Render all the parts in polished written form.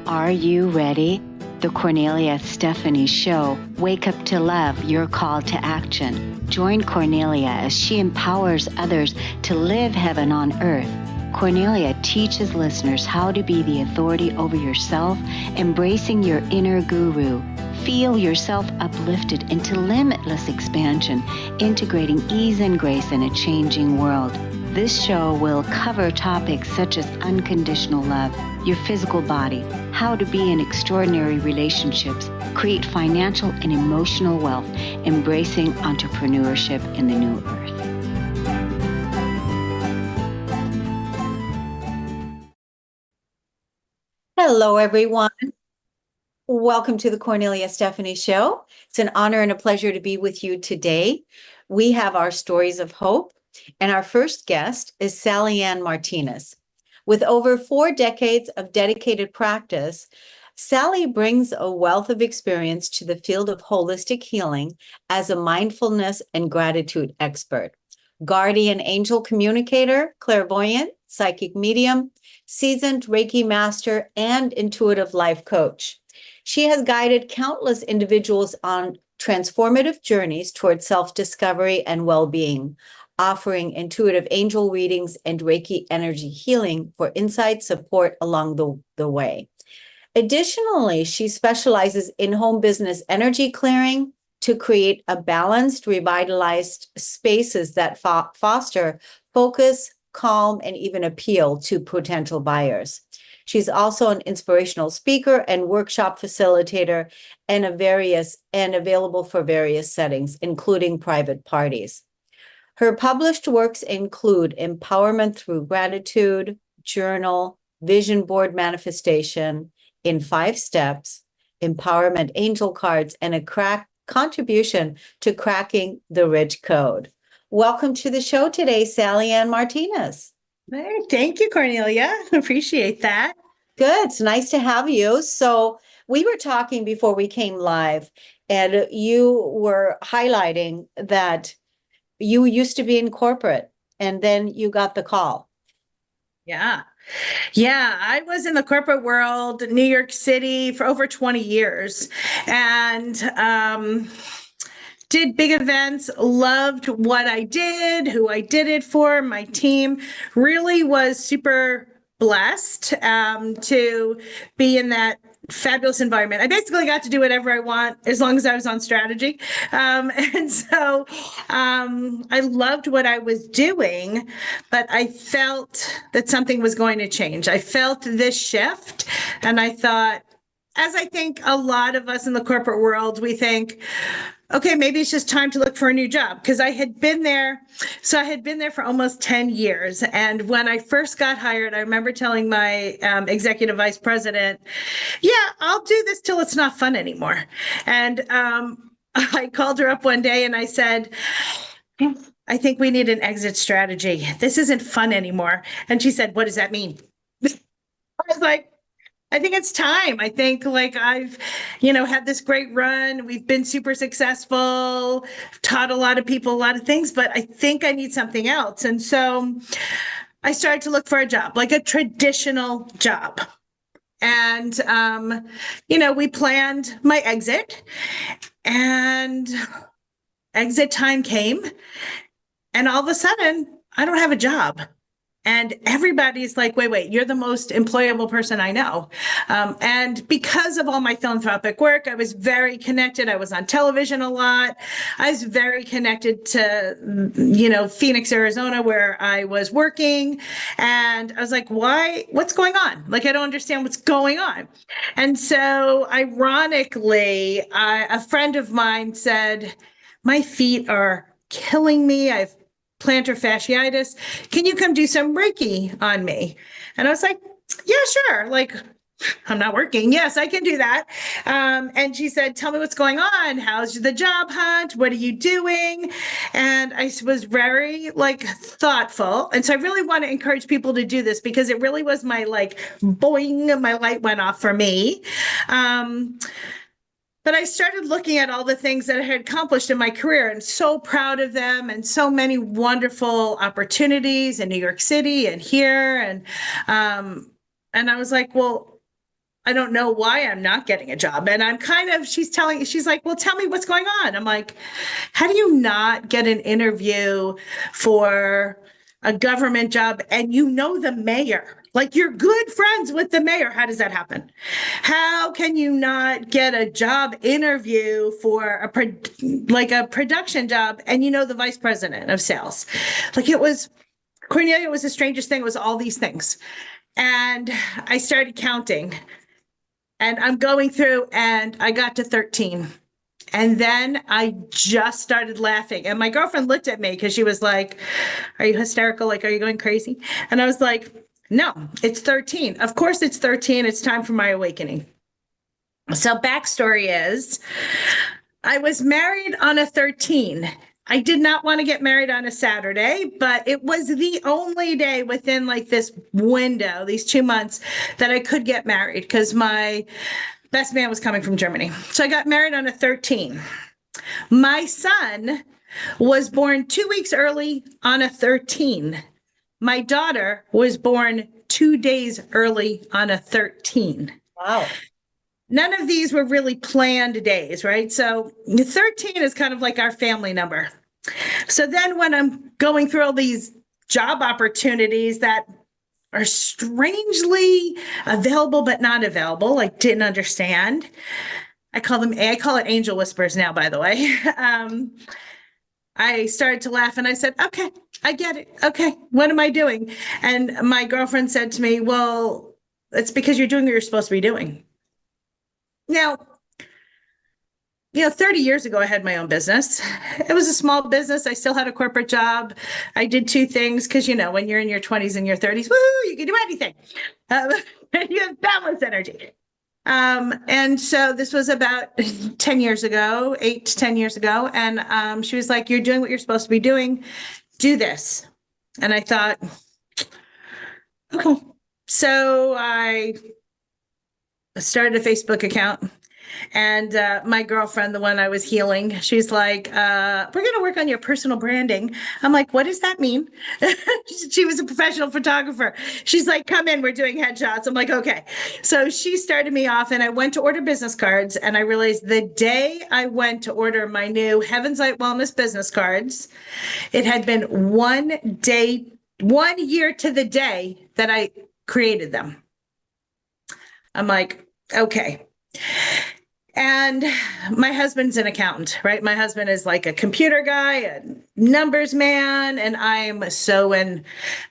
Are you ready? The Kornelia Stephanie Show. Wake up to love, your call to action. Join Kornelia as she empowers others to live heaven on earth. Kornelia teaches listeners how to be the authority over yourself, embracing your inner guru. Feel yourself uplifted into limitless expansion, integrating ease and grace in a changing world. This show will cover topics such as unconditional love, your physical body, how to be in extraordinary relationships, create financial and emotional wealth, embracing entrepreneurship in the new earth. Hello, everyone. Welcome to the Kornelia Stephanie Show. It's an honor and a pleasure to be with you today. We have our stories of hope, and our first guest is Sallyann Martinez. With over 4 decades of dedicated practice, Sally brings a wealth of experience to the field of holistic healing as a mindfulness and gratitude expert, guardian angel communicator, clairvoyant, psychic medium, seasoned Reiki master, and intuitive life coach. She has guided countless individuals on transformative journeys towards self-discovery and well-being, offering intuitive angel readings and Reiki energy healing for inside support along the way. Additionally, she specializes in home business energy clearing to create a balanced, revitalized spaces that foster focus, calm, and even appeal to potential buyers. She's also an inspirational speaker and workshop facilitator and available for various settings, including private parties. Her published works include Empowerment Through Gratitude, Journal, Vision Board Manifestation, In 5 Steps, Empowerment Angel Cards, and a contribution to cracking the rich code. Welcome to the show today, Sallyann Martinez. Hey, thank you, Kornelia. Appreciate that. Good. It's nice to have you. So we were talking before we came live, and you were highlighting that you used to be in corporate and then you got the call. Yeah. I was in the corporate world, New York City, for over 20 years and did big events, loved what I did, who I did it for. My team really was super blessed to be in that fabulous environment. I basically got to do whatever I want as long as I was on strategy. And so I loved what I was doing, but I felt that something was going to change. I felt this shift, and I thought, as I think a lot of us in the corporate world, we think, okay, maybe it's just time to look for a new job, because I had been there. So I had been there for almost 10 years. And when I first got hired, I remember telling my executive vice president, yeah, I'll do this till it's not fun anymore. And I called her up one day and I said, I think we need an exit strategy. This isn't fun anymore. And she said, what does that mean? I was like, I think it's time. I think I've, had this great run. We've been super successful, taught a lot of people a lot of things, but I think I need something else. And so I started to look for a job, like a traditional job. And, we planned my exit, and exit time came, and all of a sudden I don't have a job. And everybody's like, wait, you're the most employable person I know. And because of all my philanthropic work, I was very connected. I was on television a lot. I was very connected to, Phoenix, Arizona, where I was working. And I was like, what's going on? I don't understand what's going on. And so ironically, a friend of mine said, my feet are killing me. I've plantar fasciitis. Can you come do some Reiki on me? And I was like, yeah, sure. I'm not working. Yes, I can do that. And she said, tell me what's going on. How's the job hunt? What are you doing? And I was very thoughtful. And so I really want to encourage people to do this, because it really was my boing, my light went off for me. But I started looking at all the things that I had accomplished in my career, and so proud of them, and so many wonderful opportunities in New York City and here. And I was like, well, I don't know why I'm not getting a job. And I'm kind of, she's like, well, tell me what's going on. I'm like, how do you not get an interview for a government job and you know the mayor? Like, you're good friends with the mayor. How does that happen? How can you not get a job interview for a production job and you know the vice president of sales? Like, Cornelia was the strangest thing. It was all these things. And I started counting. And I'm going through and I got to 13. And then I just started laughing. And my girlfriend looked at me because she was like, are you hysterical? Like, are you going crazy? And I was like, no, it's 13. Of course it's 13. It's time for my awakening. So backstory is I was married on a 13. I did not want to get married on a Saturday, but it was the only day within like this window, these 2 months, that I could get married because my best man was coming from Germany. So I got married on a 13. My son was born 2 weeks early on a 13. My daughter was born 2 days early on a 13. Wow. None of these were really planned days, right? So 13 is kind of like our family number. So then when I'm going through all these job opportunities that are strangely available but not available, like didn't understand, I call it angel whispers now, by the way. I started to laugh and I said, okay, I get it. Okay, what am I doing? And my girlfriend said to me, well, it's because you're doing what you're supposed to be doing. Now, 30 years ago, I had my own business. It was a small business. I still had a corporate job. I did 2 things because, when you're in your 20s and your 30s, woo, you can do anything. You have boundless energy. And so this was about 10 years ago, 8 to 10 years ago. And she was like, you're doing what you're supposed to be doing. Do this. And I thought, okay. So I started a Facebook account. And my girlfriend, the one I was healing, she's like, we're going to work on your personal branding. I'm like, what does that mean? She was a professional photographer. She's like, come in, we're doing headshots. I'm like, okay. So she started me off and I went to order business cards. And I realized the day I went to order my new Heaven's Light Wellness business cards, it had been 1 year to the day that I created them. I'm like, okay. And my husband's an accountant, right? My husband is like a computer guy, a numbers man. And I'm so I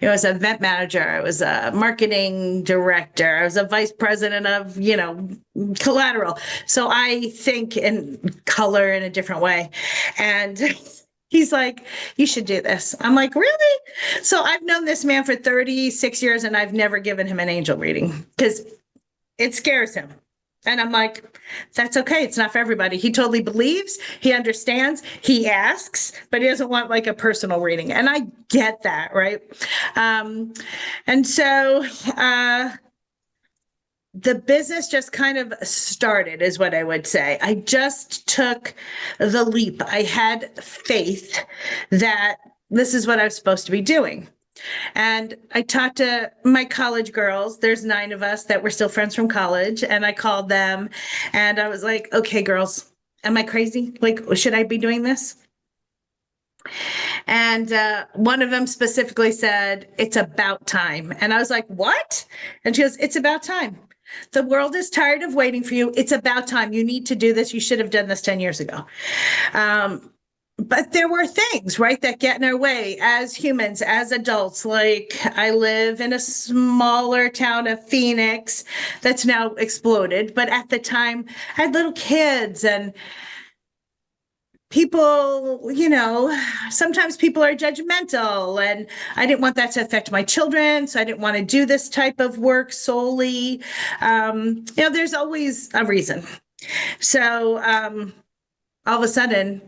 was an event manager. I was a marketing director. I was a vice president of, collateral. So I think in color in a different way. And he's like, you should do this. I'm like, really? So I've known this man for 36 years and I've never given him an angel reading because it scares him. And I'm like, that's okay. It's not for everybody. He totally believes, he understands, he asks, but he doesn't want like a personal reading. And I get that, right? And so the business just kind of started, is what I would say. I just took the leap. I had faith that this is what I was supposed to be doing. And I talked to my college girls. There's 9 of us that were still friends from college. And I called them and I was like, okay, girls, am I crazy? Like, should I be doing this? And one of them specifically said, it's about time. And I was like, what? And she goes, it's about time. The world is tired of waiting for you. It's about time. You need to do this. You should have done this 10 years ago. But there were things, right, that get in our way as humans, as adults. Like, I live in a smaller town of Phoenix that's now exploded. But at the time, I had little kids and people, sometimes people are judgmental. And I didn't want that to affect my children. So I didn't want to do this type of work solely. There's always a reason. So all of a sudden,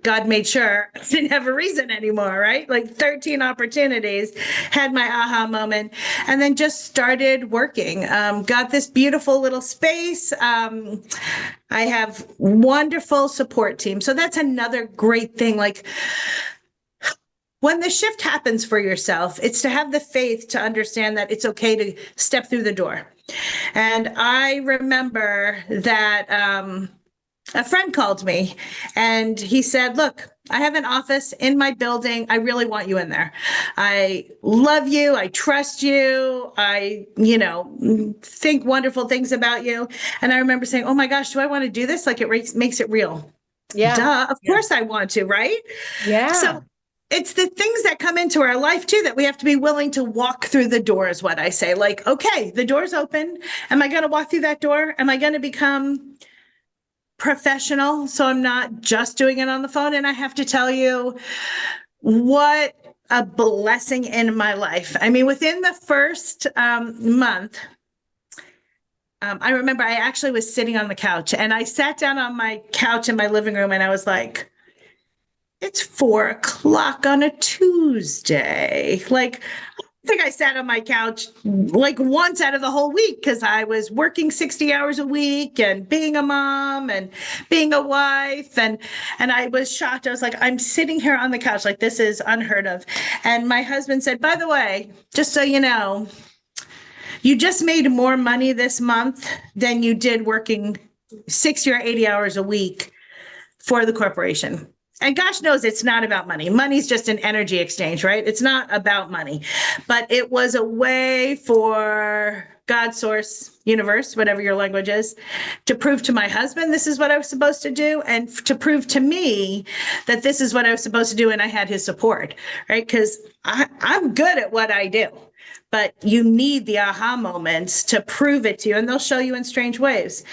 God made sure I didn't have a reason anymore, right? Like 13 opportunities, had my aha moment, and then just started working. Got this beautiful little space. I have wonderful support team. So that's another great thing. Like, when the shift happens for yourself, it's to have the faith to understand that it's okay to step through the door. And I remember that a friend called me and he said, look, I have an office in my building. I really want you in there. I love you. I trust you. I, think wonderful things about you. And I remember saying, oh my gosh, do I want to do this? Like it makes it real. Yeah. Duh. Of course I want to, right? Yeah. So it's the things that come into our life too, that we have to be willing to walk through the door is what I say. Like, okay, the door's open. Am I going to walk through that door? Am I going to become professional? So I'm not just doing it on the phone. And I have to tell you what a blessing in my life. I mean, within the first month, I remember I actually was sitting on the couch and I sat down on my couch in my living room and I was like, it's 4 o'clock on a Tuesday. Like, I think I sat on my couch like once out of the whole week because I was working 60 hours a week and being a mom and being a wife. And I was shocked. I was like, I'm sitting here on the couch, like this is unheard of. And my husband said, by the way, just so you know, you just made more money this month than you did working 60 or 80 hours a week for the corporation. And gosh knows it's not about money. Money's just an energy exchange, right? It's not about money. But it was a way for God, source, universe, whatever your language is, to prove to my husband this is what I was supposed to do, and to prove to me that this is what I was supposed to do, and I had his support, right? Because I'm good at what I do. But you need the aha moments to prove it to you, and they'll show you in strange ways.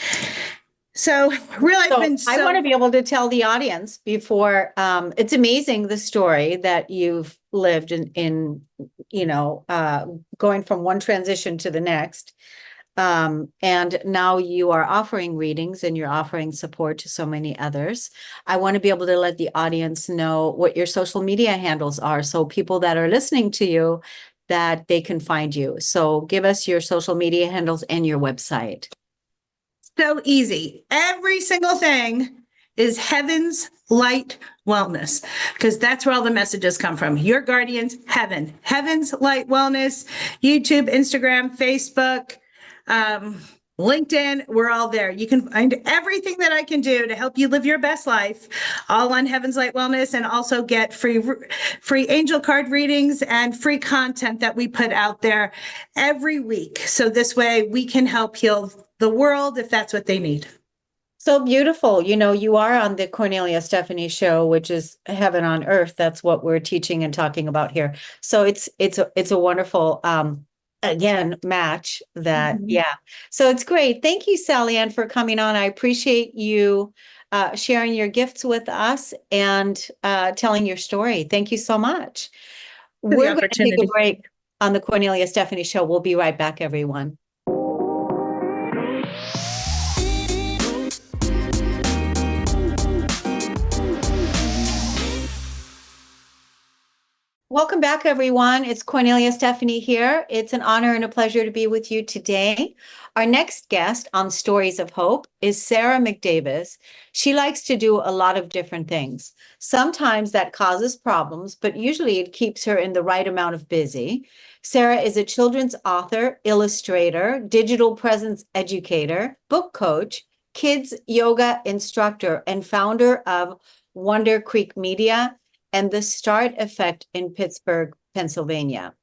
So really, I want to be able to tell the audience before, it's amazing the story that you've lived in going from one transition to the next. And now you are offering readings and you're offering support to so many others. I want to be able to let the audience know what your social media handles are, so people that are listening to you, that they can find you. So give us your social media handles and your website. So easy. Every single thing is Heaven's Light Wellness, because that's where all the messages come from. Your guardians, Heaven's Light Wellness, YouTube, Instagram, Facebook, LinkedIn, we're all there. You can find everything that I can do to help you live your best life, all on Heaven's Light Wellness, and also get free angel card readings and free content that we put out there every week. So this way we can help heal the world if that's what they need. So beautiful. You are on the Kornelia Stephanie show, which is heaven on earth. That's what we're teaching and talking about here. So it's a wonderful, again, match that. Mhm. Yeah. So it's great. Thank you, Sallyann, for coming on. I appreciate you sharing your gifts with us and telling your story. Thank you so much. We're going to take a break on the Kornelia Stephanie show. We'll be right back, everyone. Welcome back, everyone. It's Kornelia Stephanie here. It's an honor and a pleasure to be with you today. Our next guest on Stories of Hope is Sarah McDavis. She likes to do a lot of different things. Sometimes that causes problems, but usually it keeps her in the right amount of busy. Sarah is a children's author, illustrator, digital presence educator, book coach, kids yoga instructor, and founder of Wonder Creek Media and the Start Effect in Pittsburgh, Pennsylvania.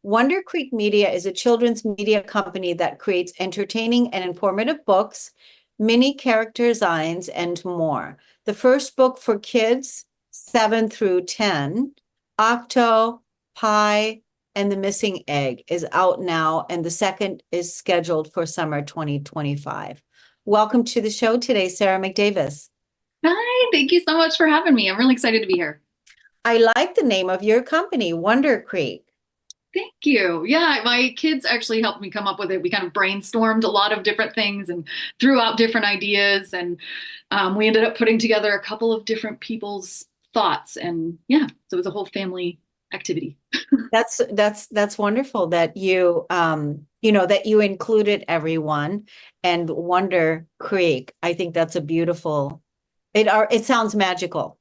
Wonder Creek Media is a children's media company that creates entertaining and informative books, mini character designs, and more. The first book for kids 7 through 10, Octo, Pi, and the Missing Egg, is out now, and the second is scheduled for summer 2025. Welcome to the show today, Sarah McDavis. Hi, thank you so much for having me. I'm really excited to be here. I like the name of your company, Wonder Creek. Thank you. Yeah, my kids actually helped me come up with it. We kind of brainstormed a lot of different things and threw out different ideas. And we ended up putting together a couple of different people's thoughts. And yeah, so it was a whole family activity. That's wonderful that you, that you included everyone, and Wonder Creek. I think that's a beautiful, it sounds magical.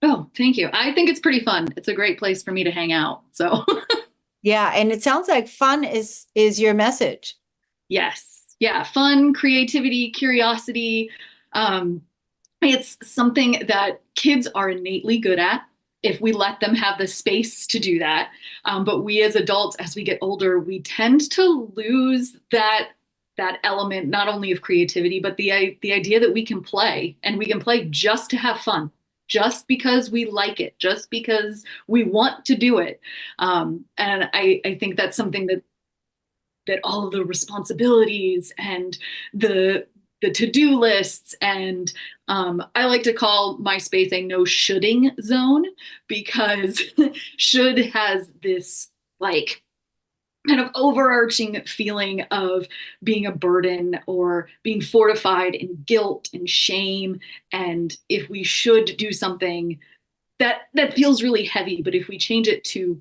Oh, thank you. I think it's pretty fun. It's a great place for me to hang out. So yeah, and it sounds like fun is your message. Yes. Yeah. Fun, creativity, curiosity. It's something that kids are innately good at if we let them have the space to do that. But we as adults, as we get older, we tend to lose that element, not only of creativity, but the idea that we can play, and we can play just to have fun, just because we like it, just because we want to do it. And I think that's something that all of the responsibilities and the to-do lists, and I like to call my space a no shoulding zone, because should has this like kind of overarching feeling of being a burden or being fortified in guilt and shame. And if we should do something, that feels really heavy. But if we change it to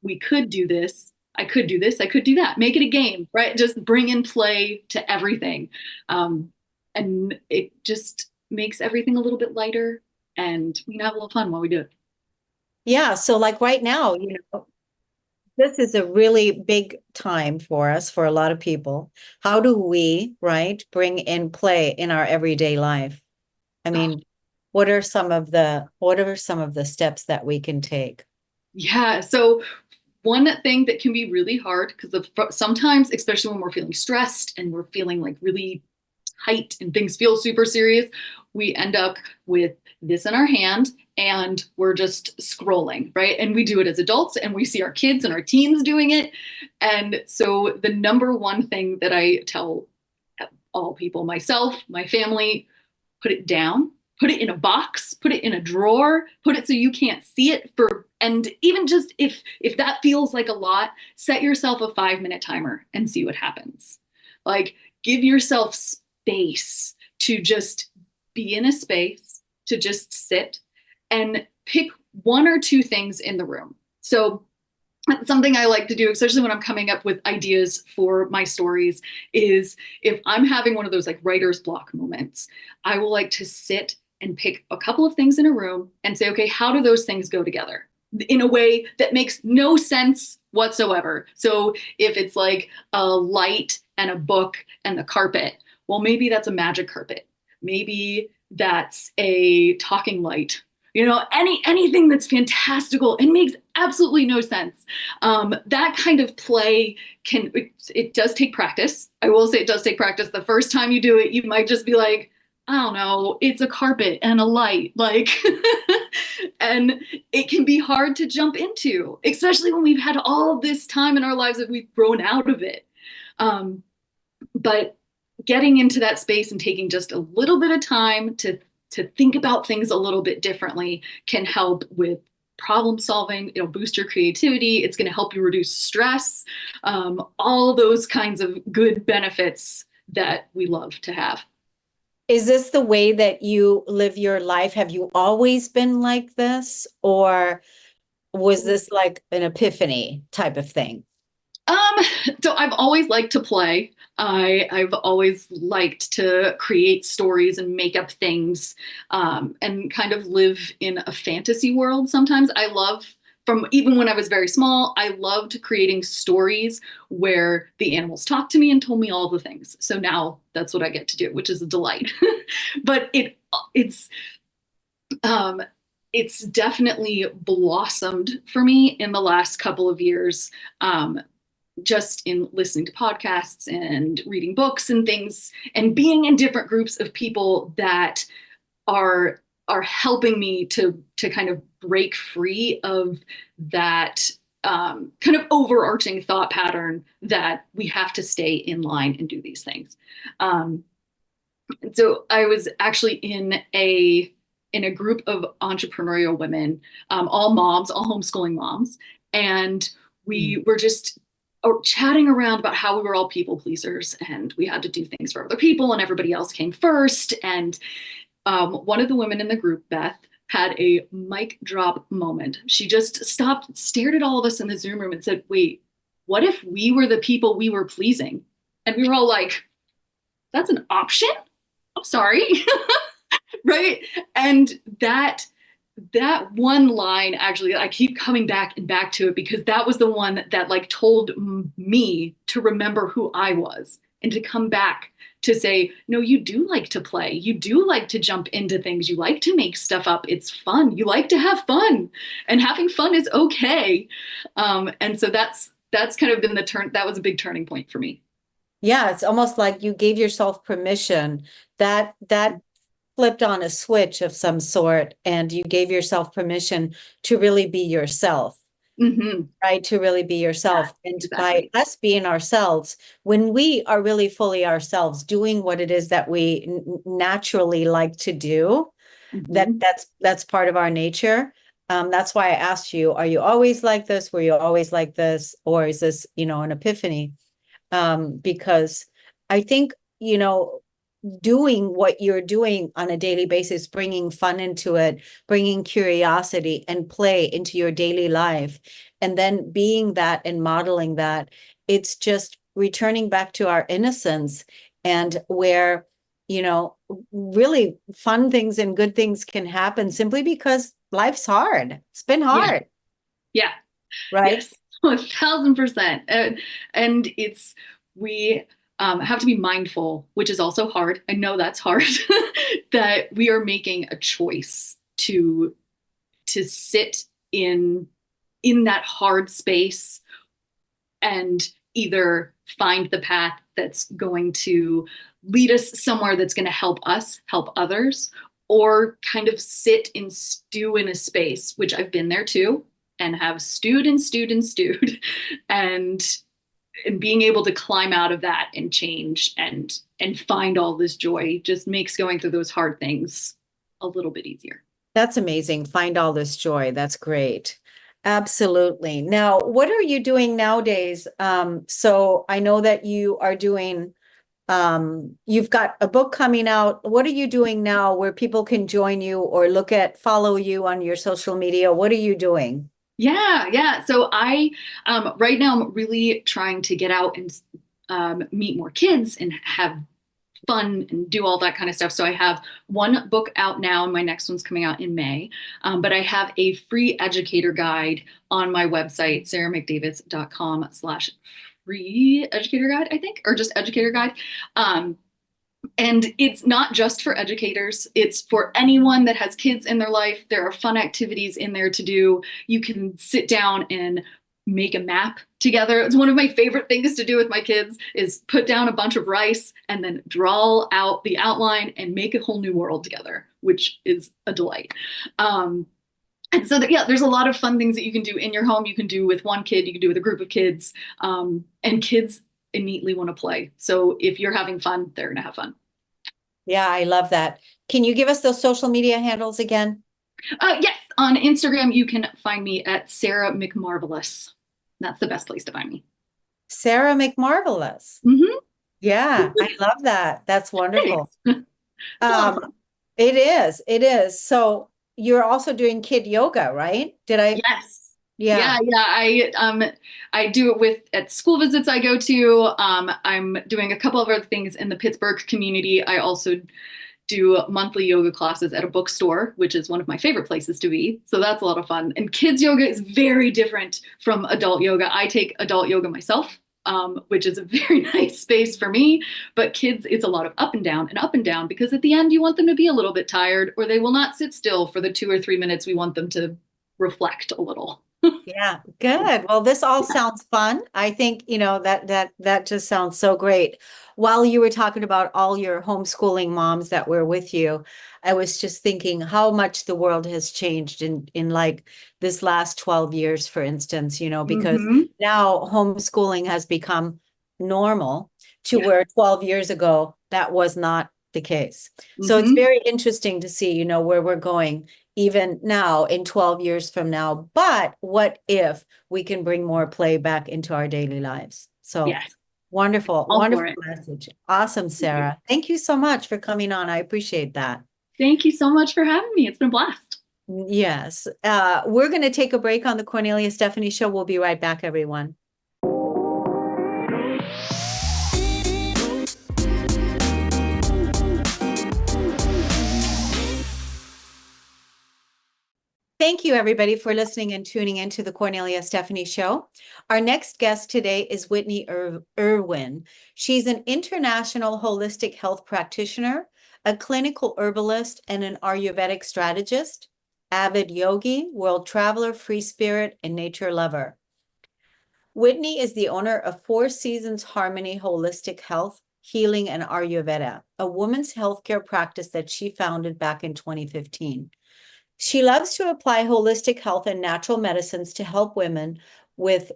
we could do this, I could do this, I could do that, make it a game, right? Just bring in play to everything. And it just makes everything a little bit lighter, and we can have a little fun while we do it. Yeah. So like right now, this is a really big time for us, for a lot of people. How do we, right, bring in play in our everyday life? I mean, what are some of the steps that we can take? Yeah. So one thing that can be really hard, because sometimes, especially when we're feeling stressed and we're feeling like really tight and things feel super serious, we end up with this in our hand and we're just scrolling, right? And we do it as adults, and we see our kids and our teens doing it. And so the number one thing that I tell all people, myself, my family, put it down, put it in a box, put it in a drawer, put it so you can't see it and even just if that feels like a lot, set yourself a 5-minute timer and see what happens. Like, give yourself space to just be in a space, to just sit and pick one or two things in the room. So something I like to do, especially when I'm coming up with ideas for my stories, is if I'm having one of those like writer's block moments, I will like to sit and pick a couple of things in a room and say, okay, how do those things go together in a way that makes no sense whatsoever? So if it's like a light and a book and the carpet, well, maybe that's a magic carpet. Maybe that's a talking light. Anything that's fantastical and makes absolutely no sense. That kind of play it does take practice. I will say it does take practice. The first time you do it, you might just be like, I don't know, it's a carpet and a light, like, and it can be hard to jump into, especially when we've had all of this time in our lives that we've grown out of it. But getting into that space and taking just a little bit of time to think about things a little bit differently can help with problem solving. It'll boost your creativity. It's going to help you reduce stress. All those kinds of good benefits that we love to have. Is this the way that you live your life? Have you always been like this, or was this like an epiphany type of thing? So I've always liked to play. I've always liked to create stories and make up things, and kind of live in a fantasy world. Sometimes from even when I was very small, I loved creating stories where the animals talked to me and told me all the things. So now that's what I get to do, which is a delight. But it's definitely blossomed for me in the last couple of years. Just in listening to podcasts and reading books and things, and being in different groups of people that are helping me to kind of break free of that kind of overarching thought pattern that we have to stay in line and do these things. So I was actually in a group of entrepreneurial women, all moms, all homeschooling moms, and we were just chatting around about how we were all people pleasers and we had to do things for other people and everybody else came first. And one of the women in the group, Beth, had a mic drop moment. She just stopped, stared at all of us in the Zoom room and said, wait, what if we were the people we were pleasing? And we were all like, that's an option? I'm sorry. Right. And that that one line, actually, I keep coming back and back to it because that was the one that like told me to remember who I was and to come back to say, no, you do like to play. You do like to jump into things. You like to make stuff up. It's fun. You like to have fun, and having fun is okay. And so that's kind of been that was a big turning point for me. Yeah, it's almost like you gave yourself permission, that flipped on a switch of some sort, and you gave yourself permission to really be yourself. Mm-hmm. Right? To really be yourself. Yeah, and exactly. By us being ourselves, when we are really fully ourselves, doing what it is that we naturally like to do, Mm-hmm. that's part of our nature. That's why I asked you, are you always like this? Were you always like this? Or is this, an epiphany? Because I think, doing what you're doing on a daily basis, bringing fun into it, bringing curiosity and play into your daily life, and then being that and modeling that, it's just returning back to our innocence, and where, really fun things and good things can happen simply because life's hard. It's been Yeah. hard. Yeah. Right? Yes. 1,000%. And we have to be mindful, which is also hard. I know that's hard, that we are making a choice to sit in that hard space and either find the path that's going to lead us somewhere that's going to help us help others, or kind of sit and stew in a space, which I've been there too, and have stewed and stewed and stewed, and being able to climb out of that and change and find all this joy just makes going through those hard things a little bit easier. That's amazing. Find all this joy. That's great. Absolutely. Now, what are you doing nowadays? So I know that you are doing, you've got a book coming out. What are you doing now where people can join you or follow you on your social media? What are you doing? Yeah. So I, right now, I'm really trying to get out and meet more kids and have fun and do all that kind of stuff. So I have one book out now, and my next one's coming out in May. But I have a free educator guide on my website, sarahmcdavis.com/free educator guide, I think, or just educator guide. And it's not just for educators. It's for anyone that has kids in their life. There are fun activities in there to do. You can sit down and make a map together. It's one of my favorite things to do with my kids, is put down a bunch of rice and then draw out the outline and make a whole new world together, which is a delight. And so there's a lot of fun things that you can do in your home. You can do with one kid, you can do with a group of kids, and kids innately want to play. So if you're having fun, they're going to have fun. Yeah, I love that. Can you give us those social media handles again? Yes, on Instagram, you can find me at Sarah McMarvelous. That's the best place to find me. Sarah McMarvelous. Mm-hmm. Yeah, I love that. That's wonderful. Awesome. It is. So you're also doing kid yoga, right? Yes. Yeah. I do it at school visits I go to. I'm doing a couple of other things in the Pittsburgh community. I also do monthly yoga classes at a bookstore, which is one of my favorite places to be. So that's a lot of fun. And kids yoga is very different from adult yoga. I take adult yoga myself, which is a very nice space for me. But kids, it's a lot of up and down, because at the end you want them to be a little bit tired, or they will not sit still for the 2 or 3 minutes we want them to reflect a little. Yeah, good. Well, this all sounds fun. I think, that just sounds so great. While you were talking about all your homeschooling moms that were with you, I was just thinking how much the world has changed in like this last 12 years, for instance, because Mm-hmm. now homeschooling has become normal to Yeah. where 12 years ago, that was not the case. So it's Mm-hmm. very interesting to see, where we're going even now in 12 years from now. But what if we can bring more play back into our daily lives? So Yes. wonderful, All for wonderful it. message. Awesome, Sarah. Thank you so much for coming on. I appreciate that. Thank you so much for having me. It's been a blast. Yes. We're going to take a break on the Kornelia Stephanie Show. We'll be right back, everyone. Thank you, everybody, for listening and tuning into the Kornelia Stephanie Show. Our next guest today is Whitney Erwin. She's an international holistic health practitioner, a clinical herbalist, and an Ayurvedic strategist, avid yogi, world traveler, free spirit, and nature lover. Whitney is the owner of Four Seasons Harmony Holistic Health, Healing, and Ayurveda, a woman's healthcare practice that she founded back in 2015. She loves to apply holistic health and natural medicines to help women with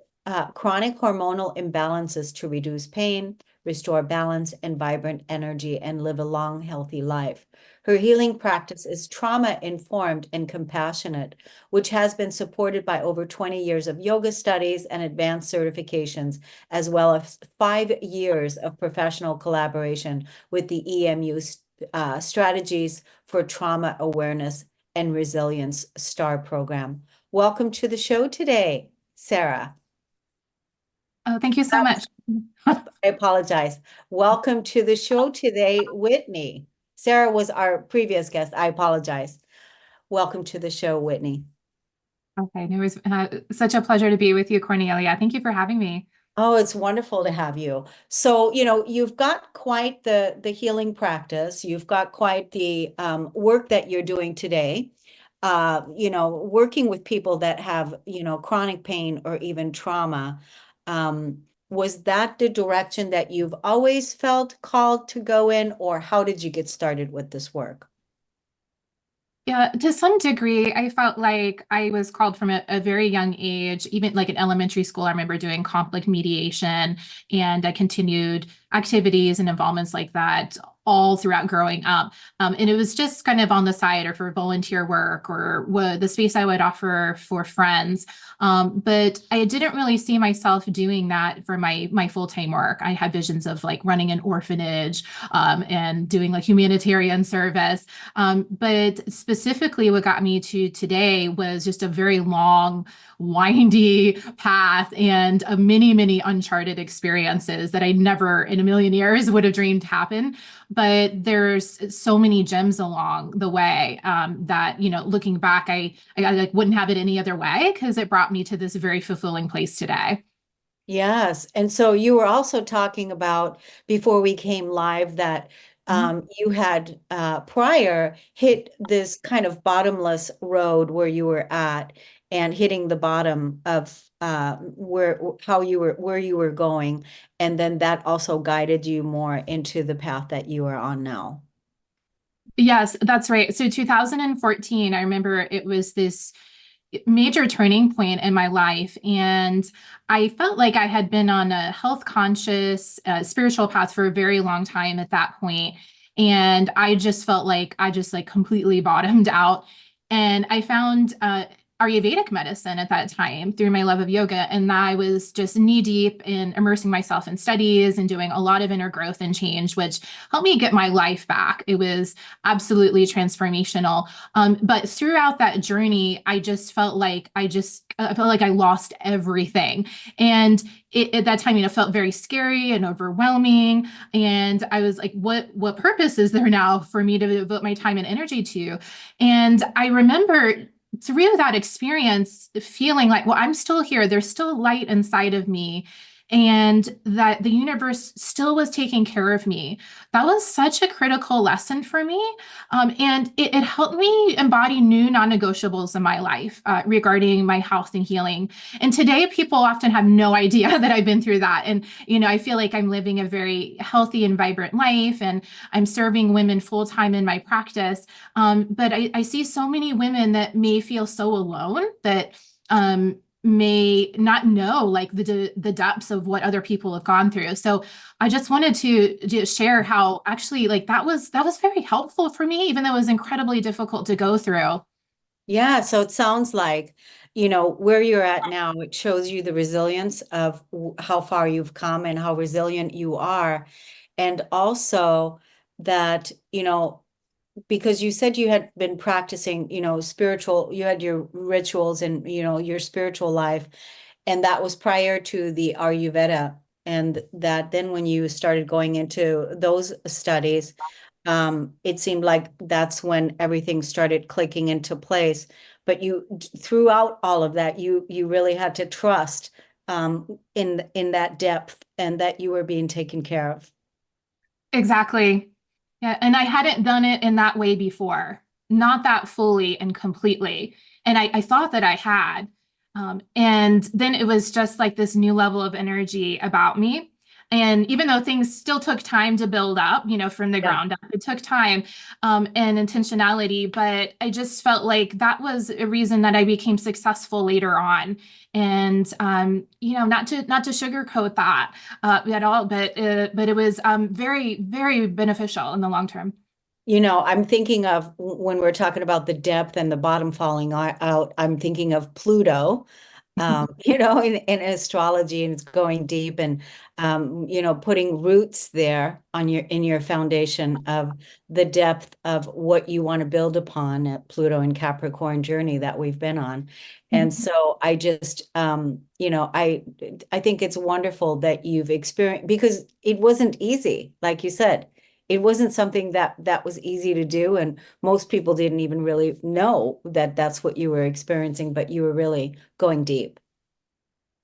chronic hormonal imbalances to reduce pain, restore balance and vibrant energy, and live a long, healthy life. Her healing practice is trauma-informed and compassionate, which has been supported by over 20 years of yoga studies and advanced certifications, as well as 5 years of professional collaboration with the EMU Strategies for Trauma Awareness and Resilience STAR program. Welcome to the show today, Sarah. Oh, thank you so much. I apologize. Welcome to the show today, Whitney. Sarah was our previous guest. I apologize. Welcome to the show, Whitney. Okay, it was such a pleasure to be with you, Kornelia. Thank you for having me. Oh, it's wonderful to have you. So, you've got quite the healing practice. You've got quite the work that you're doing today. Working with people that have, chronic pain or even trauma. Was that the direction that you've always felt called to go in, or how did you get started with this work? Yeah, to some degree, I felt like I was called from a very young age, even like in elementary school. I remember doing conflict mediation, and I continued activities and involvements like that all throughout growing up. And it was just kind of on the side or for volunteer work or the space I would offer for friends. But I didn't really see myself doing that for my full-time work. I had visions of like running an orphanage and doing like humanitarian service. But specifically what got me to today was just a very long, windy path and many uncharted experiences that I never in a million years would have dreamed happen. But there's so many gems along the way that, looking back, I like wouldn't have it any other way because it brought me to this very fulfilling place today. Yes. And so you were also talking about before we came live that you had prior hit this kind of bottomless road where you were at and hitting the bottom of where you were going. And then that also guided you more into the path that you are on now. Yes, that's right. So 2014, I remember it was this major turning point in my life. And I felt like I had been on a health conscious, spiritual path for a very long time at that point. And I just felt like I just like completely bottomed out. And I found Ayurvedic medicine at that time through my love of yoga. And I was just knee deep in immersing myself in studies and doing a lot of inner growth and change, which helped me get my life back. It was absolutely transformational. But throughout that journey, I just felt like I lost everything. And at that time, felt very scary and overwhelming. And I was like, what purpose is there now for me to devote my time and energy to? And I remember through that experience, feeling like, well, I'm still here. There's still light inside of me, and that the universe still was taking care of me. That was such a critical lesson for me. And it helped me embody new non-negotiables in my life regarding my health and healing. And today, people often have no idea that I've been through that. And, I feel like I'm living a very healthy and vibrant life, and I'm serving women full-time in my practice. But I see so many women that may feel so alone that may not know like the depths of what other people have gone through. So I just wanted to share how actually like that was very helpful for me, even though it was incredibly difficult to go through. Yeah, so it sounds like, where you're at now, it shows you the resilience of how far you've come and how resilient you are. And also that, because you said you had been practicing, you had your rituals and, your spiritual life, and that was prior to the Ayurveda. And that then when you started going into those studies, it seemed like that's when everything started clicking into place. but throughout all of that, you really had to trust in that depth and that you were being taken care of. Exactly. Yeah. And I hadn't done it in that way before, not that fully and completely. And I thought that I had. And then it was just like this new level of energy about me. And even though things still took time to build up, from the ground up, it took time and intentionality. But I just felt like that was a reason that I became successful later on. And not to sugarcoat that at all, but it was very, very beneficial in the long term. I'm thinking of when we're talking about the depth and the bottom falling out, I'm thinking of Pluto, in astrology, and it's going deep and, putting roots there in your foundation of the depth of what you want to build upon at Pluto and Capricorn journey that we've been on. And so I just, I think it's wonderful that you've experienced, because it wasn't easy, like you said. It wasn't something that was easy to do, and most people didn't even really know that that's what you were experiencing, but you were really going deep.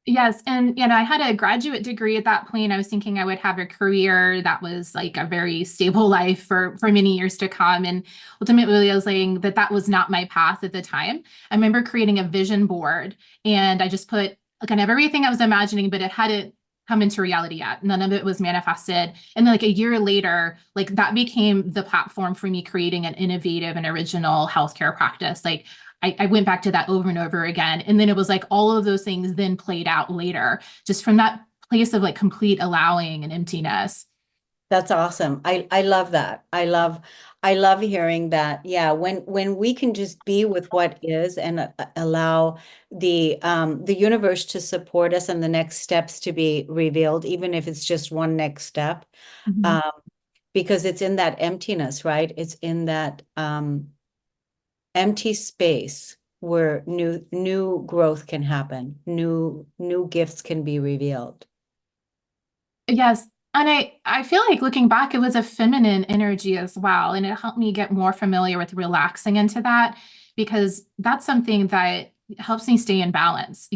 Yes. And, I had a graduate degree at that point. I was thinking I would have a career that was like a very stable life for many years to come. And ultimately realizing that that was not my path at the time. I remember creating a vision board, and I just put kind of everything I was imagining, but it hadn't come into reality yet. None of it was manifested. And then like a year later, like that became the platform for me creating an innovative and original healthcare practice. Like I went back to that over and over again. And then it was like all of those things then played out later, just from that place of like complete allowing and emptiness. That's awesome. I love that. I love hearing that. Yeah, when we can just be with what is and allow the universe to support us and the next steps to be revealed, even if it's just one next step. Mhm. Um, because it's in that emptiness, right? It's in that empty space where new growth can happen, new gifts can be revealed. Yes. And I feel like looking back, it was a feminine energy as well. And it helped me get more familiar with relaxing into that, because that's something that helps me stay in balance,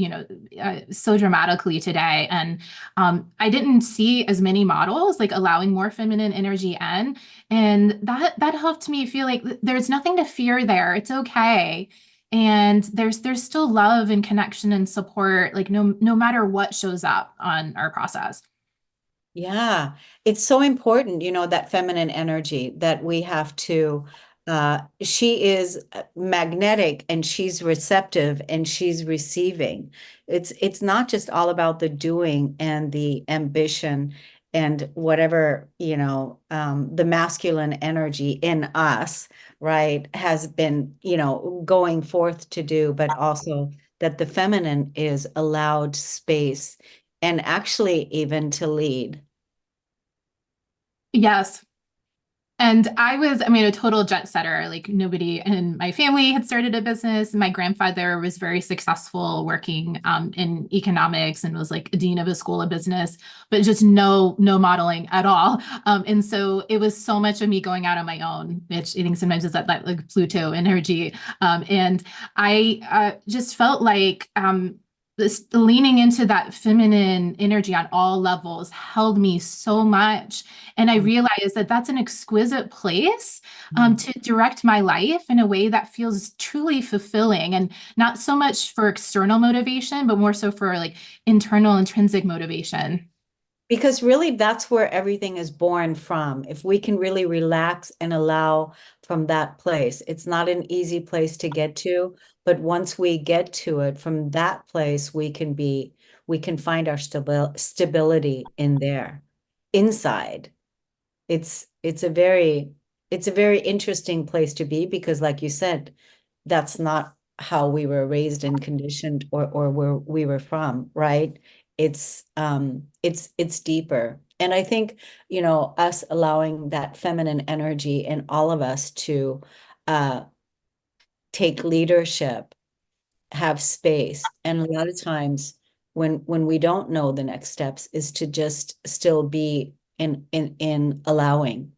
so dramatically today. And I didn't see as many models like allowing more feminine energy in. And that helped me feel like there's nothing to fear there. It's okay. And there's still love and connection and support, like no matter what shows up on our process. Yeah, it's so important, that feminine energy that we have to, she is magnetic and she's receptive and she's receiving. It's not just all about the doing and the ambition and whatever, the masculine energy in us, right, has been, going forth to do, but also that the feminine is allowed space and actually even to lead. Yes. And I mean, a total jet setter. Like nobody in my family had started a business. My grandfather was very successful working in economics and was like a dean of a school of business, but just no modeling at all. And so it was so much of me going out on my own, which I think sometimes is that like Pluto energy. And I just felt like this leaning into that feminine energy on all levels held me so much. And I realized that that's an exquisite place to direct my life in a way that feels truly fulfilling, and not so much for external motivation, but more so for like internal intrinsic motivation. Because really, that's where everything is born from. If we can really relax and allow from that place, it's not an easy place to get to, but once we get to it, from that place, we can find our stability in there, inside. It's a very interesting place to be because, like you said, that's not how we were raised and conditioned or where we were from, right? It's deeper. And I think, us allowing that feminine energy in all of us to uh take leadership, have space. And a lot of times when we don't know the next steps is to just still be in allowing.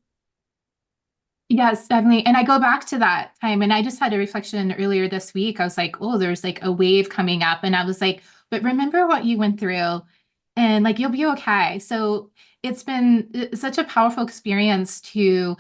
Yes, definitely. And I go back to that time, and I just had a reflection earlier this week. I was like, oh, there's like a wave coming up. And I was like, but remember what you went through, and like you'll be okay. So it's been such a powerful experience to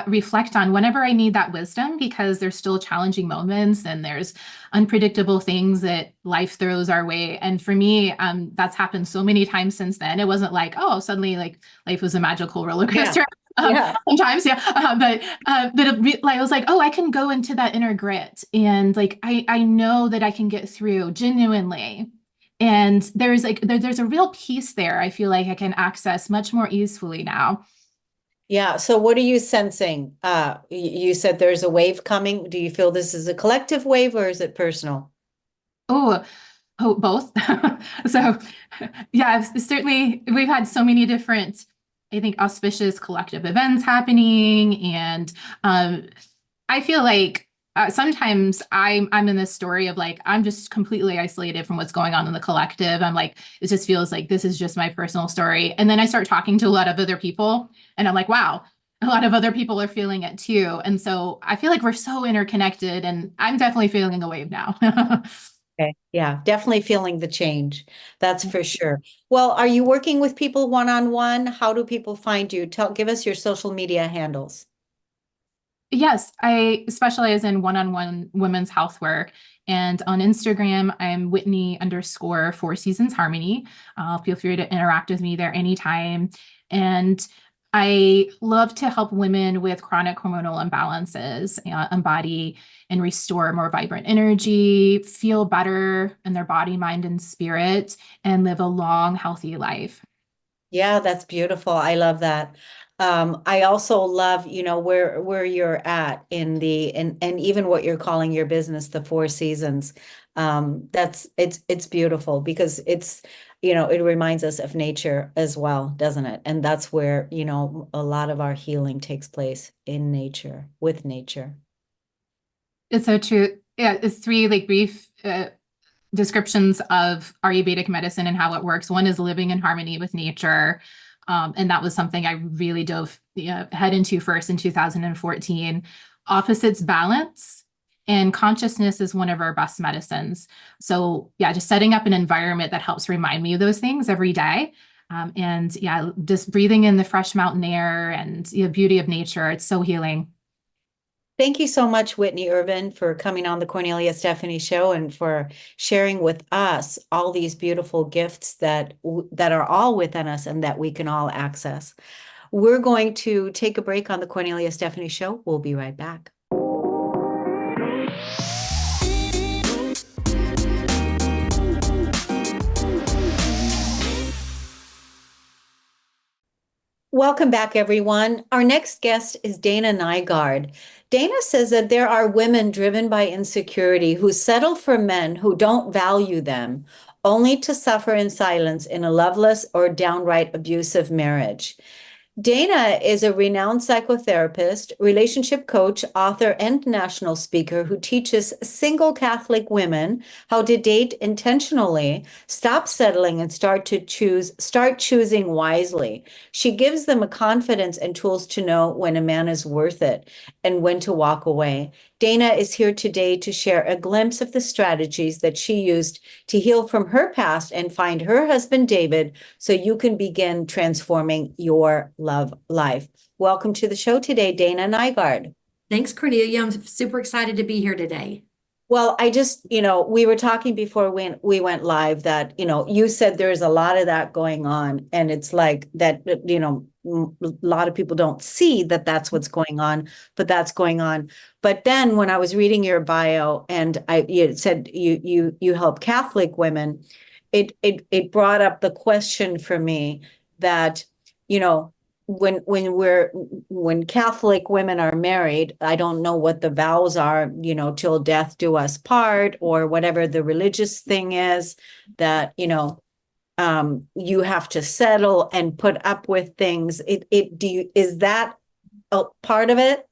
reflect on whenever I need that wisdom, because there's still challenging moments and there's unpredictable things that life throws our way. And for me, that's happened so many times since then. It wasn't like, oh, suddenly like life was a magical roller coaster. Yeah. Sometimes, yeah. Like I was like, oh, I can go into that inner grit, and like I know that I can get through genuinely. And there's a real peace there. I feel like I can access much more easily now. Yeah. So what are you sensing? You said there's a wave coming. Do you feel this is a collective wave or is it personal? Oh, oh, both. So, yeah, certainly we've had so many different, I think, auspicious collective events happening, and I feel like sometimes I'm in this story of like I'm just completely isolated from what's going on in the collective. I'm like, it just feels like this is just my personal story, and then I start talking to a lot of other people, and I'm like, wow. A lot of other people are feeling it too. And so I feel like we're so interconnected, and I'm definitely feeling a wave now. Okay. Yeah, definitely feeling the change. That's for sure. Well, are you working with people one-on-one? How do people find you? Give us your social media handles. Yes, I specialize in one-on-one women's health work. And on Instagram, I'm Whitney underscore Four Seasons Harmony. Feel free to interact with me there anytime. And I love to help women with chronic hormonal imbalances, embody and restore more vibrant energy, feel better in their body, mind, and spirit, and live a long, healthy life. Yeah, that's beautiful. I love that. I also love, where you're at in and even what you're calling your business, the Four Seasons. It's beautiful because it reminds us of nature as well, doesn't it? And that's where, a lot of our healing takes place in nature, with nature. It's so true. Yeah, it's three like brief descriptions of Ayurvedic medicine and how it works. One is living in harmony with nature. And that was something I really dove head into first in 2014. Opposites balance, and consciousness is one of our best medicines. So yeah, just setting up an environment that helps remind me of those things every day. And yeah, just breathing in the fresh mountain air and the beauty of nature. It's so healing. Thank you so much, Whitney Erwin, for coming on the Kornelia Stephanie Show and for sharing with us all these beautiful gifts that are all within us and that we can all access. We're going to take a break on the Kornelia Stephanie Show. We'll be right back. Welcome back, everyone. Our next guest is Dana Nygaard. Dana says that there are women driven by insecurity who settle for men who don't value them, only to suffer in silence in a loveless or downright abusive marriage. Dana is a renowned psychotherapist, relationship coach, author, and national speaker who teaches single Catholic women how to date intentionally, stop settling, and start choosing wisely. She gives them a confidence and tools to know when a man is worth it and when to walk away. Dana is here today to share a glimpse of the strategies that she used to heal from her past and find her husband, David, so you can begin transforming your love life. Welcome to the show today, Dana Nygaard. Thanks, Cornelia. I'm super excited to be here today. Well, I just, we were talking before we went live that, you said there's a lot of that going on. And it's like that, a lot of people don't see that that's what's going on, but that's going on. But then when I was reading your bio and it said you help Catholic women, it brought up the question for me that, when Catholic women are married, I don't know what the vows are, till death do us part, or whatever the religious thing is that, you have to settle and put up with things. Is that a part of it?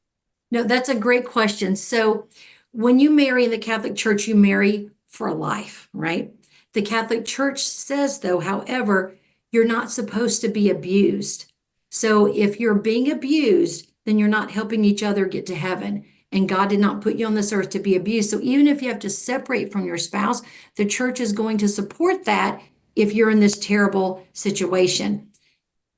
No, that's a great question. So when you marry in the Catholic Church, you marry for life, right? The Catholic Church says, though, however, you're not supposed to be abused. So if you're being abused, then you're not helping each other get to heaven. And God did not put you on this earth to be abused. So even if you have to separate from your spouse, the church is going to support that if you're in this terrible situation.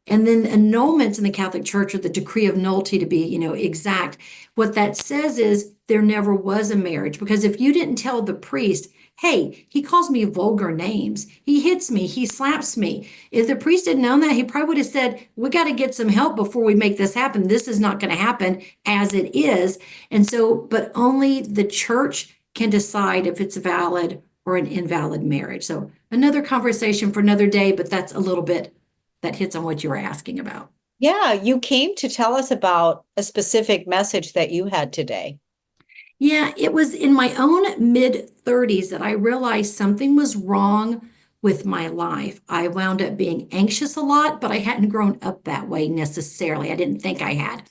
And then annulments in the Catholic Church, or the decree of nullity to be, exact, what that says is there never was a marriage. Because if you didn't tell the priest, hey, he calls me vulgar names, he hits me, he slaps me. If the priest had known that, he probably would have said, we got to get some help before we make this happen. This is not going to happen as it is. And so, but only the church can decide if it's valid or an invalid marriage. So another conversation for another day, but that's a little bit that hits on what you were asking about. Yeah, you came to tell us about a specific message that you had today. Yeah, it was in my own mid-30s that I realized something was wrong with my life. I wound up being anxious a lot, but I hadn't grown up that way necessarily. I didn't think I had.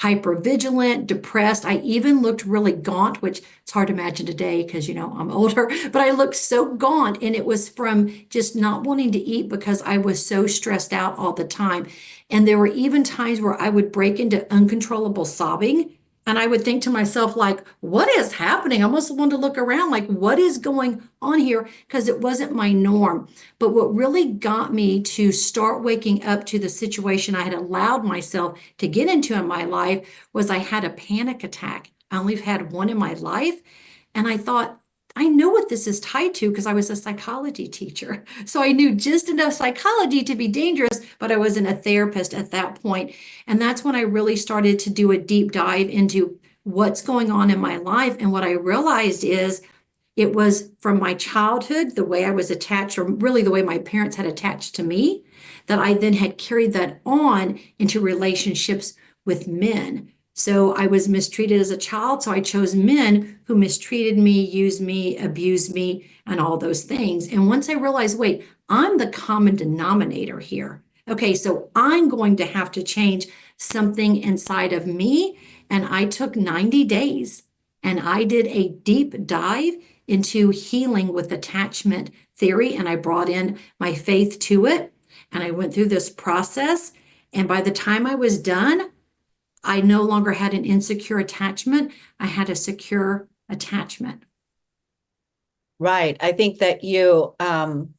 Hypervigilant, depressed. I even looked really gaunt, which it's hard to imagine today because, I'm older, but I looked so gaunt, and it was from just not wanting to eat because I was so stressed out all the time. And there were even times where I would break into uncontrollable sobbing. And I would think to myself, like, what is happening? I almost wanted to look around, like, what is going on here? Because it wasn't my norm. But what really got me to start waking up to the situation I had allowed myself to get into in my life was I had a panic attack. I only had one in my life. And I thought, I know what this is tied to because I was a psychology teacher. So I knew just enough psychology to be dangerous, but I wasn't a therapist at that point. And that's when I really started to do a deep dive into what's going on in my life. And what I realized is it was from my childhood, the way I was attached, or really the way my parents had attached to me, that I then had carried that on into relationships with men. So I was mistreated as a child, so I chose men who mistreated me, used me, abused me, and all those things. And once I realized, wait, I'm the common denominator here. Okay, so I'm going to have to change something inside of me. And I took 90 days and I did a deep dive into healing with attachment theory, and I brought in my faith to it. And I went through this process. And by the time I was done, I no longer had an insecure attachment. I had a secure attachment. Right. I think that you, from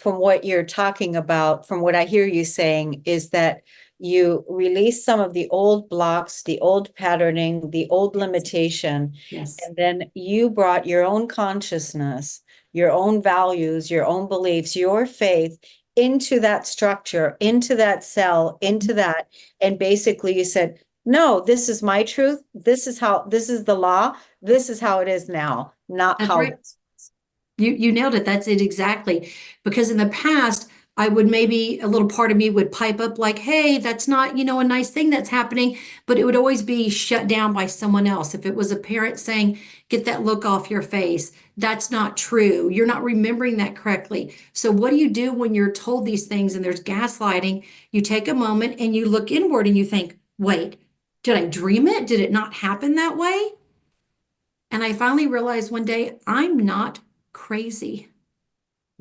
what you're talking about, from what I hear you saying, is that you release some of the old blocks, the old patterning, the old limitation, Yes. and then you brought your own consciousness, your own values, your own beliefs, your faith into that structure, into that cell, into that. And basically you said, no, this is my truth. This is the law. This is how it is now, not That's how. right. You nailed it. That's it exactly. Because in the past, I would maybe a little part of me would pipe up like, hey, that's not, a nice thing that's happening, but it would always be shut down by someone else. If it was a parent saying, get that look off your face, that's not true. You're not remembering that correctly. So what do you do when you're told these things and there's gaslighting? You take a moment and you look inward and you think, wait, did I dream it? Did it not happen that way? And I finally realized one day, I'm not crazy.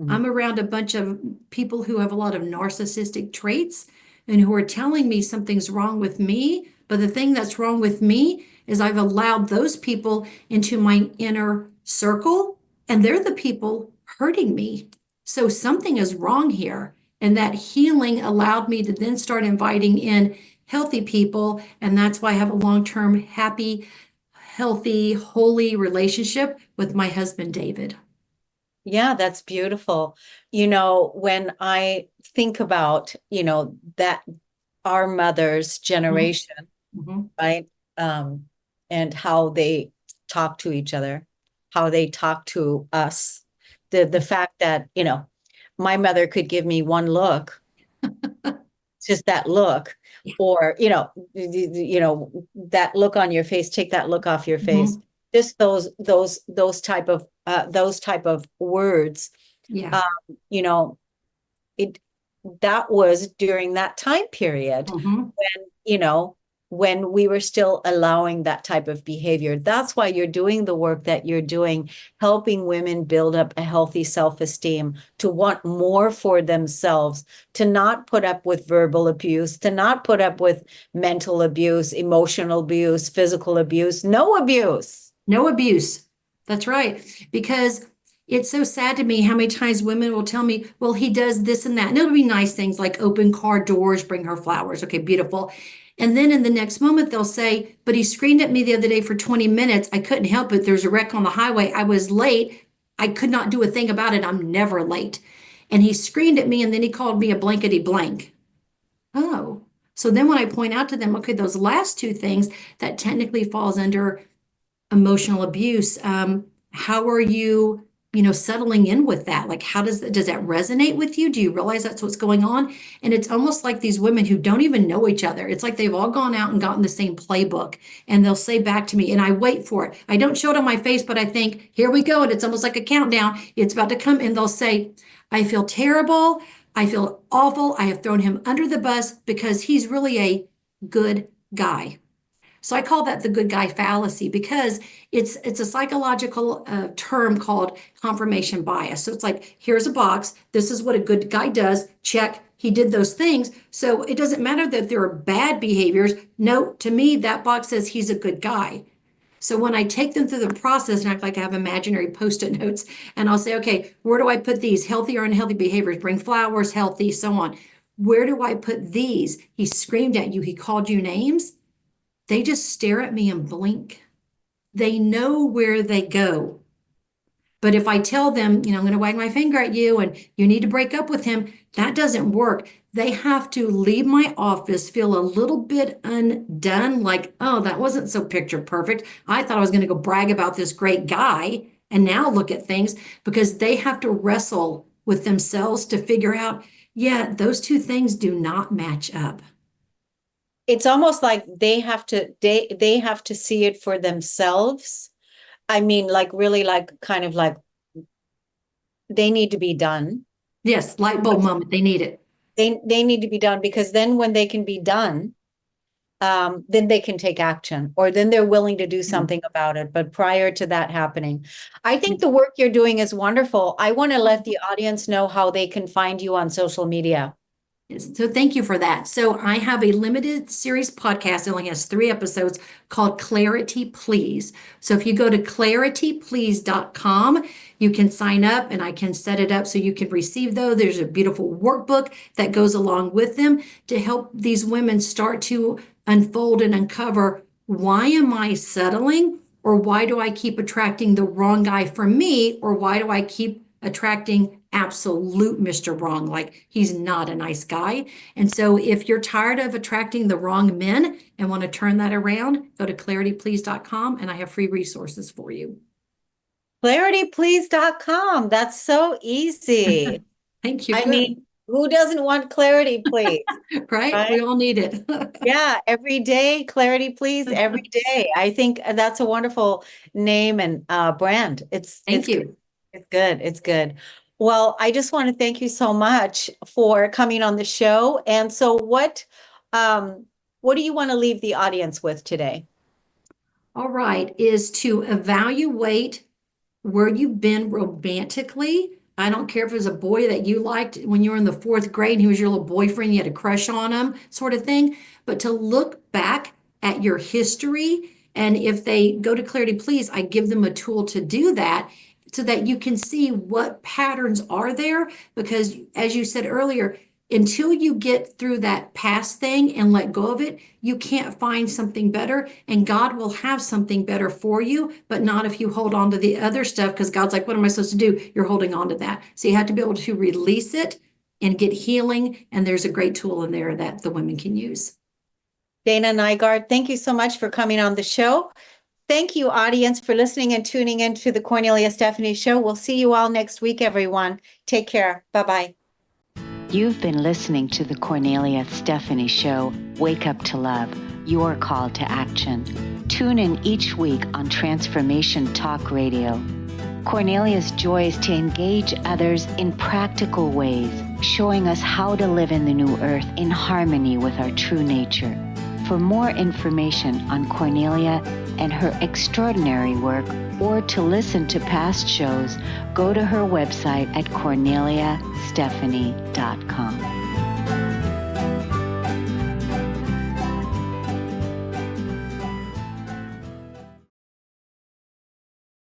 I'm around a bunch of people who have a lot of narcissistic traits and who are telling me something's wrong with me. But the thing that's wrong with me is I've allowed those people into my inner circle, and they're the people hurting me. So something is wrong here. And that healing allowed me to then start inviting in healthy people. And that's why I have a long-term, happy, healthy, holy relationship with my husband, David. Yeah, that's beautiful. When I think about, that our mother's generation, right? And how they talk to each other, how they talk to us. The fact that, my mother could give me one look, just that look, or, that look on your face, take that look off your face. Just those type of words. Yeah. That was during that time period when, when we were still allowing that type of behavior. That's why you're doing the work that you're doing, helping women build up a healthy self-esteem, to want more for themselves, to not put up with verbal abuse, to not put up with mental abuse, emotional abuse, physical abuse, no abuse. No abuse. That's right. Because it's so sad to me how many times women will tell me, well, he does this and that. And it'll be nice things like open car doors, bring her flowers. Okay, beautiful. And then in the next moment, they'll say, but he screamed at me the other day for 20 minutes. I couldn't help it. There's a wreck on the highway. I was late. I could not do a thing about it. I'm never late. And he screamed at me and then he called me a blankety blank. Oh, so then when I point out to them, okay, those last two things, that technically falls under emotional abuse. How are you, settling in with that? Like, how does that resonate with you? Do you realize that's what's going on? And it's almost like these women who don't even know each other. It's like they've all gone out and gotten the same playbook, and they'll say back to me, and I wait for it. I don't show it on my face, but I think, here we go. And it's almost like a countdown. It's about to come. And they'll say, I feel terrible. I feel awful. I have thrown him under the bus because he's really a good guy. So I call that the good guy fallacy, because it's a psychological term called confirmation bias. So it's like, here's a box. This is what a good guy does. Check. He did those things. So it doesn't matter that there are bad behaviors. No, to me, that box says he's a good guy. So when I take them through the process and act like I have imaginary Post-it notes, and I'll say, okay, where do I put these healthy or unhealthy behaviors? Bring flowers, healthy, so on. Where do I put these? He screamed at you. He called you names. They just stare at me and blink. They know where they go. But if I tell them, I'm going to wag my finger at you and you need to break up with him, that doesn't work. They have to leave my office, feel a little bit undone, like, oh, that wasn't so picture perfect. I thought I was going to go brag about this great guy and now look at things, because they have to wrestle with themselves to figure out, yeah, those two things do not match up. It's almost like they have to see it for themselves. I mean, like, really, like, kind of like, they need to be done. Yes, light bulb moment. They need it. They need to be done, because then when they can be done, then they can take action, or then they're willing to do something about it. But prior to that happening, I think the work you're doing is wonderful. I want to let the audience know how they can find you on social media. So thank you for that. So I have a limited series podcast. It only has 3 episodes, called Clarity Please. So if you go to clarityplease.com, you can sign up and I can set it up so you can receive those. There's a beautiful workbook that goes along with them to help these women start to unfold and uncover, why am I settling? Or why do I keep attracting the wrong guy for me? Or why do I keep attracting absolute Mr. Wrong, like he's not a nice guy? And so if you're tired of attracting the wrong men and want to turn that around, go to clarityplease.com and I have free resources for you. Clarityplease.com. That's so easy. Thank you. I mean, who doesn't want clarity, please? Right? We all need it. Yeah, every day, clarity, please, every day. I think that's a wonderful name and brand. Thank you. It's good. It's good. Well, I just want to thank you so much for coming on the show. And so what do you want to leave the audience with today? All right, is to evaluate where you've been romantically. I don't care if it was a boy that you liked when you were in the 4th grade and he was your little boyfriend, you had a crush on him, sort of thing. But to look back at your history, and if they go to Clarity Please, I give them a tool to do that, so that you can see what patterns are there. Because as you said earlier, until you get through that past thing and let go of it, you can't find something better. And God will have something better for you, but not if you hold on to the other stuff, because God's like, what am I supposed to do? You're holding on to that. So you have to be able to release it and get healing. And there's a great tool in there that the women can use. Dana Nygaard, thank you so much for coming on the show. Thank you, audience, for listening and tuning into the Kornelia Stephanie Show. We'll see you all next week, everyone. Take care. Bye-bye. You've been listening to the Kornelia Stephanie Show, Wake Up to Love, your call to action. Tune in each week on Transformation Talk Radio. Kornelia's joy is to engage others in practical ways, showing us how to live in the new earth in harmony with our true nature. For more information on Kornelia and her extraordinary work, or to listen to past shows, go to her website at korneliastephanie.com.